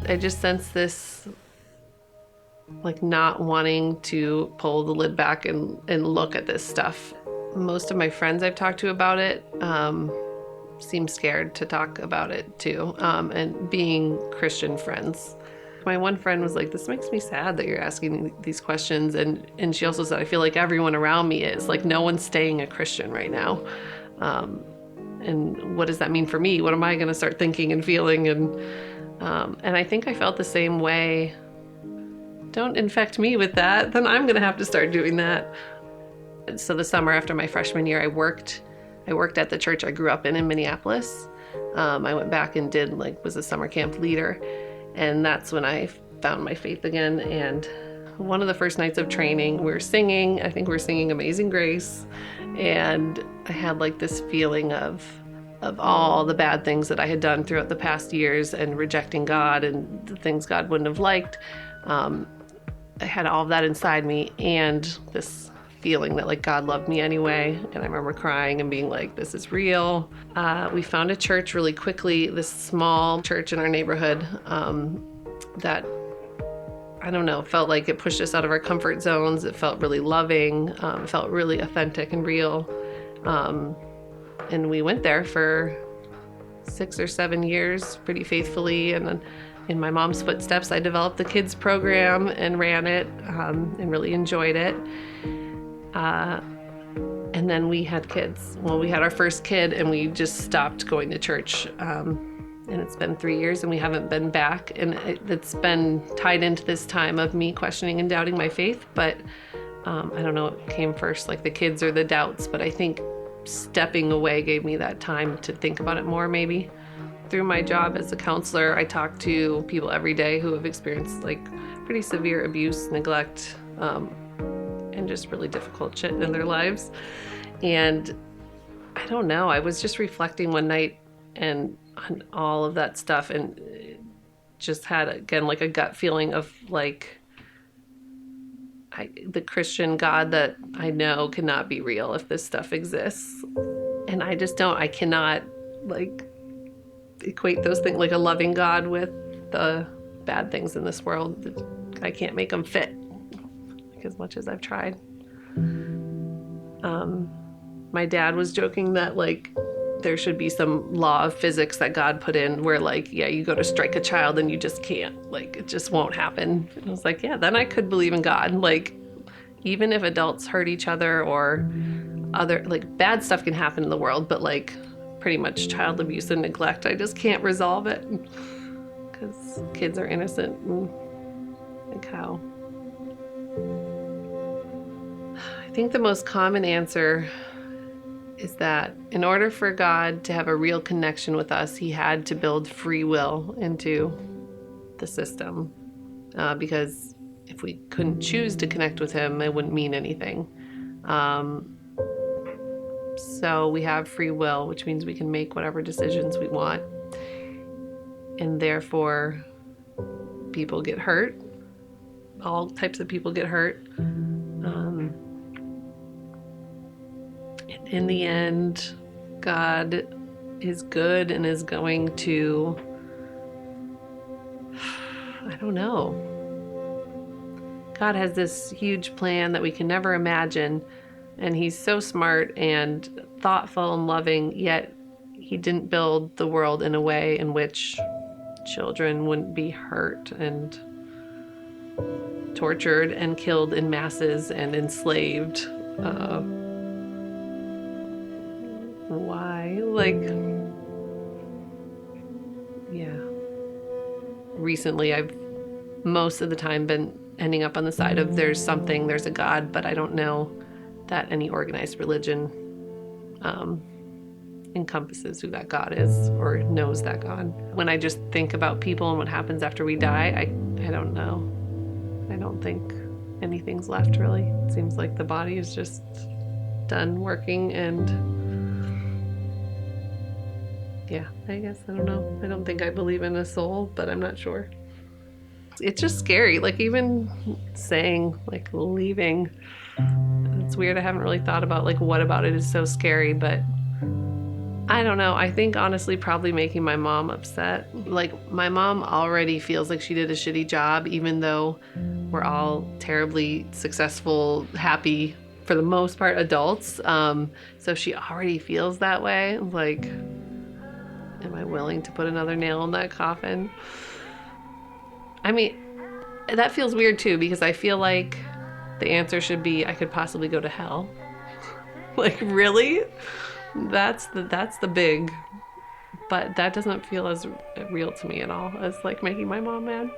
I just sense this like not wanting to pull the lid back and look at this stuff. Most of my friends I've talked to about it seem scared to talk about it too, and being Christian friends. My one friend was like, this makes me sad that you're asking these questions. And she also said, I feel like everyone around me is. Like, no one's staying a Christian right now. And what does that mean for me? What am I going to start thinking and feeling? And I think I felt the same way. Don't infect me with that. Then I'm going to have to start doing that. So the summer after my freshman year, I worked at the church I grew up in Minneapolis. I went back and was a summer camp leader. And that's when I found my faith again. And one of the first nights of training, we were singing, I think we were singing Amazing Grace. And I had like this feeling of all the bad things that I had done throughout the past years and rejecting God and the things God wouldn't have liked. I had all of that inside me and this feeling that like God loved me anyway. And I remember crying and being like, this is real. We found a church really quickly, this small church in our neighborhood that, I don't know, felt like it pushed us out of our comfort zones. It felt really loving. It felt really authentic and real. And we went there for 6 or 7 years pretty faithfully. And then in my mom's footsteps, I developed the kids program and ran it and really enjoyed it. And then we had kids. Well, we had our first kid and we just stopped going to church. And it's been 3 years and we haven't been back. And it's been tied into this time of me questioning and doubting my faith. But I don't know what came first, like the kids or the doubts. But I think stepping away gave me that time to think about it more, maybe. Through my job as a counselor, I talk to people every day who have experienced like pretty severe abuse, neglect, and just really difficult shit in their lives. And I don't know, I was just reflecting one night and on all of that stuff and just had, again, like a gut feeling of like, the Christian God that I know cannot be real if this stuff exists. And I cannot like equate those things, like a loving God with the bad things in this world. I can't make them fit, like, as much as I've tried. My dad was joking that like there should be some law of physics that God put in where like, yeah, you go to strike a child and you just can't, like it just won't happen. And I was like, yeah, then I could believe in God. Like even if adults hurt each other or other like bad stuff can happen in the world, but like pretty much child abuse and neglect, I just can't resolve it because kids are innocent. And like how? I think the most common answer is that in order for God to have a real connection with us, he had to build free will into the system. Because if we couldn't choose to connect with him, it wouldn't mean anything. So we have free will, which means we can make whatever decisions we want. And therefore, people get hurt. All types of people get hurt. In the end, God is good and is going to, I don't know. God has this huge plan that we can never imagine, and he's so smart and thoughtful and loving, yet he didn't build the world in a way in which children wouldn't be hurt and tortured and killed in masses and enslaved. Why? Like, yeah. Recently, I've most of the time been ending up on the side of there's a God, but I don't know that any organized religion encompasses who that God is or knows that God. When I just think about people and what happens after we die, I don't know. I don't think anything's left, really. It seems like the body is just done working and yeah, I guess, I don't know. I don't think I believe in a soul, but I'm not sure. It's just scary, like even saying like leaving, it's weird. I haven't really thought about like what about it is so scary, but I don't know. I think honestly probably making my mom upset. Like, my mom already feels like she did a shitty job, even though we're all terribly successful, happy, for the most part, adults. So she already feels that way. Like, am I willing to put another nail in that coffin? I mean, that feels weird too, because I feel like the answer should be I could possibly go to hell. Like, really? That's the big, but that doesn't feel as real to me at all as like making my mom mad.